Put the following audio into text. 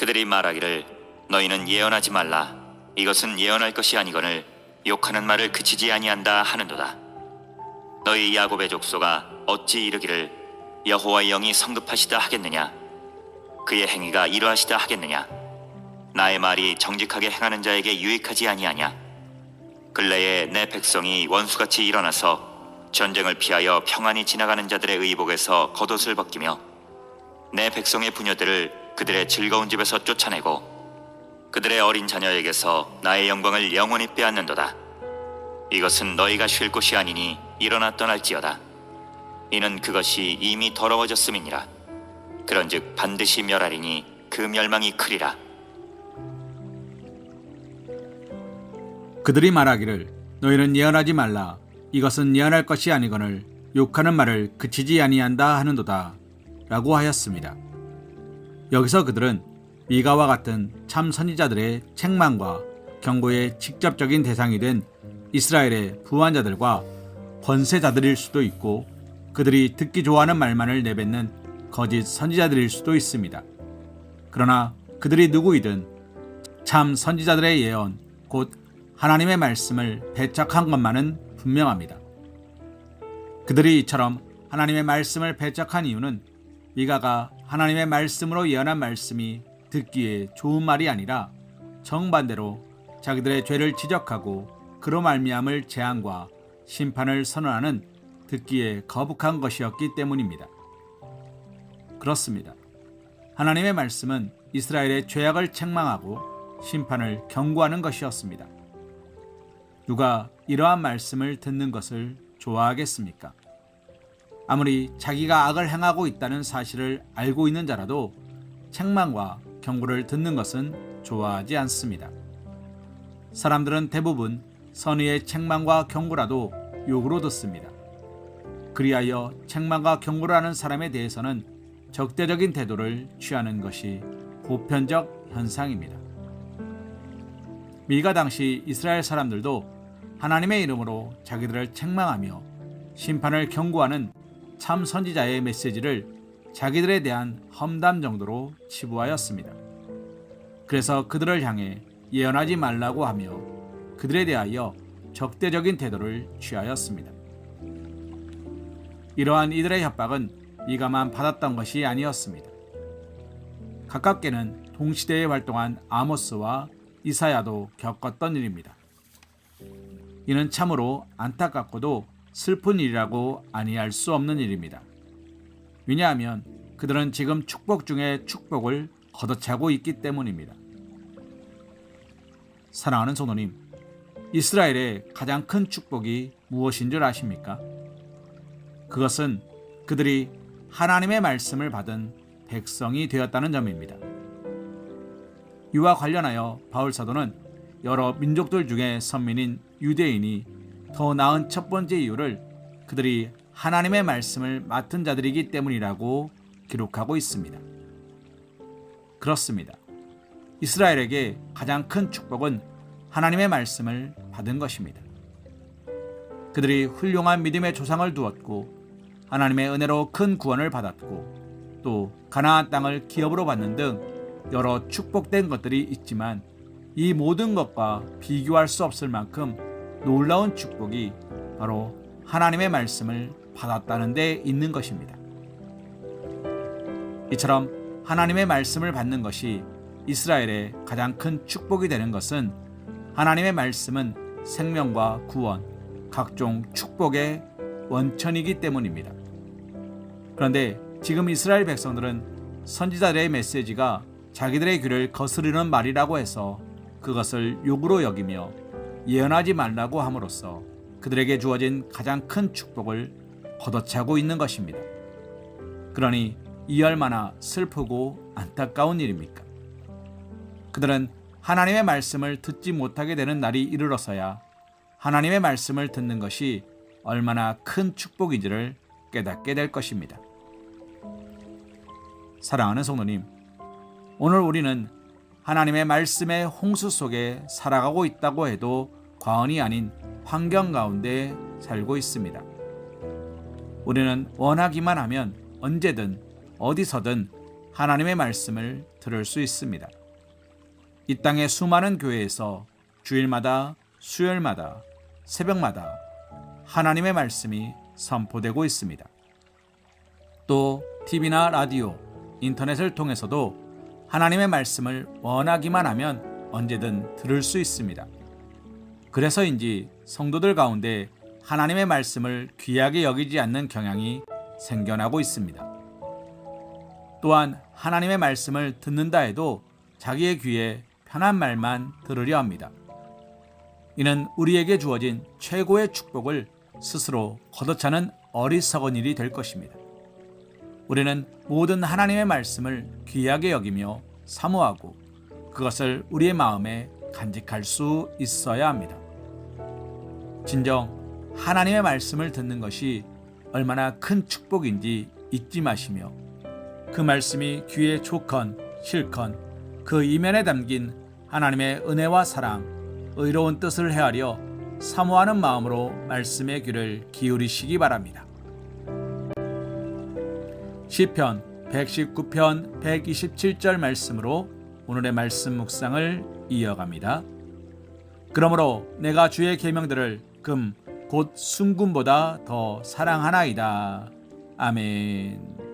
그들이 말하기를 너희는 예언하지 말라. 이것은 예언할 것이 아니거늘 욕하는 말을 그치지 아니한다 하는도다. 너희 야곱의 족속아 어찌 이르기를 여호와의 영이 성급하시다 하겠느냐? 그의 행위가 이러하시다 하겠느냐? 나의 말이 정직하게 행하는 자에게 유익하지 아니하냐? 근래에 내 백성이 원수같이 일어나서 전쟁을 피하여 평안히 지나가는 자들의 의복에서 겉옷을 벗기며 내 백성의 부녀들을 그들의 즐거운 집에서 쫓아내고 그들의 어린 자녀에게서 나의 영광을 영원히 빼앗는도다. 이것은 너희가 쉴 곳이 아니니 일어나 떠날지어다. 이는 그것이 이미 더러워졌음이니라. 그런즉 반드시 멸하리니 그 멸망이 크리라. 그들이 말하기를 너희는 예언하지 말라. 이것은 예언할 것이 아니거늘 욕하는 말을 그치지 아니한다 하는도다 라고 하였습니다. 여기서 그들은 미가와 같은 참 선지자들의 책망과 경고의 직접적인 대상이 된 이스라엘의 부한자들과 권세자들일 수도 있고 그들이 듣기 좋아하는 말만을 내뱉는 거짓 선지자들일 수도 있습니다. 그러나 그들이 누구이든 참 선지자들의 예언, 곧 하나님의 말씀을 배척한 것만은 분명합니다. 그들이 이처럼 하나님의 말씀을 배척한 이유는 미가가 하나님의 말씀으로 예언한 말씀이 듣기에 좋은 말이 아니라 정반대로 자기들의 죄를 지적하고 그로 말미암을 재앙과 심판을 선언하는 듣기에 거북한 것이었기 때문입니다. 그렇습니다. 하나님의 말씀은 이스라엘의 죄악을 책망하고 심판을 경고하는 것이었습니다. 누가 이러한 말씀을 듣는 것을 좋아하겠습니까? 아무리 자기가 악을 행하고 있다는 사실을 알고 있는 자라도 책망과 경고를 듣는 것은 좋아하지 않습니다. 사람들은 대부분 선의의 책망과 경고라도 욕으로 듣습니다. 그리하여 책망과 경고를 하는 사람에 대해서는 적대적인 태도를 취하는 것이 보편적 현상입니다. 미가 당시 이스라엘 사람들도 하나님의 이름으로 자기들을 책망하며 심판을 경고하는 참 선지자의 메시지를 자기들에 대한 험담 정도로 치부하였습니다. 그래서 그들을 향해 예언하지 말라고 하며 그들에 대하여 적대적인 태도를 취하였습니다. 이러한 이들의 협박은 미가만 받았던 것이 아니었습니다. 가깝게는 동시대에 활동한 아모스와 이사야도 겪었던 일입니다. 이는 참으로 안타깝고도 슬픈 일이라고 아니할 수 없는 일입니다. 왜냐하면 그들은 지금 축복 중에 축복을 걷어차고 있기 때문입니다. 사랑하는 성도님, 이스라엘의 가장 큰 축복이 무엇인 줄 아십니까? 그것은 그들이 하나님의 말씀을 받은 백성이 되었다는 점입니다. 이와 관련하여 바울 사도는 여러 민족들 중에 선민인 유대인이 더 나은 첫 번째 이유를 그들이 하나님의 말씀을 맡은 자들이기 때문이라고 기록하고 있습니다. 그렇습니다. 이스라엘에게 가장 큰 축복은 하나님의 말씀을 받은 것입니다. 그들이 훌륭한 믿음의 조상을 두었고 하나님의 은혜로 큰 구원을 받았고 또 가나안 땅을 기업으로 받는 등 여러 축복된 것들이 있지만 이 모든 것과 비교할 수 없을 만큼 놀라운 축복이 바로 하나님의 말씀을 받았다는 데 있는 것입니다. 이처럼 하나님의 말씀을 받는 것이 이스라엘의 가장 큰 축복이 되는 것은 하나님의 말씀은 생명과 구원, 각종 축복의 원천이기 때문입니다. 그런데 지금 이스라엘 백성들은 선지자들의 메시지가 자기들의 귀를 거스르는 말이라고 해서 그것을 욕으로 여기며 예언하지 말라고 함으로써 그들에게 주어진 가장 큰 축복을 걷어차고 있는 것입니다. 그러니 이 얼마나 슬프고 안타까운 일입니까? 그들은 하나님의 말씀을 듣지 못하게 되는 날이 이르러서야 하나님의 말씀을 듣는 것이 얼마나 큰 축복인지를 깨닫게 될 것입니다. 사랑하는 성도님, 오늘 우리는 하나님의 말씀의 홍수 속에 살아가고 있다고 해도 과언이 아닌 환경 가운데 살고 있습니다. 우리는 원하기만 하면 언제든 어디서든 하나님의 말씀을 들을 수 있습니다. 이 땅의 수많은 교회에서 주일마다, 수요일마다, 새벽마다 하나님의 말씀이 선포되고 있습니다. 또 TV나 라디오, 인터넷을 통해서도 하나님의 말씀을 원하기만 하면 언제든 들을 수 있습니다. 그래서인지 성도들 가운데 하나님의 말씀을 귀하게 여기지 않는 경향이 생겨나고 있습니다. 또한 하나님의 말씀을 듣는다 해도 자기의 귀에 편한 말만 들으려 합니다. 이는 우리에게 주어진 최고의 축복을 스스로 걷어차는 어리석은 일이 될 것입니다. 우리는 모든 하나님의 말씀을 귀하게 여기며 사모하고 그것을 우리의 마음에 간직할 수 있어야 합니다. 진정 하나님의 말씀을 듣는 것이 얼마나 큰 축복인지 잊지 마시며 그 말씀이 귀에 좋건 싫건 그 이면에 담긴 하나님의 은혜와 사랑, 의로운 뜻을 헤아려 사모하는 마음으로 말씀의 귀를 기울이시기 바랍니다. 시편 119편 127절 말씀으로 오늘의 말씀 묵상을 이어갑니다. 그러므로 내가 주의 계명들을 금 곧 순금보다 더 사랑하나이다. 아멘.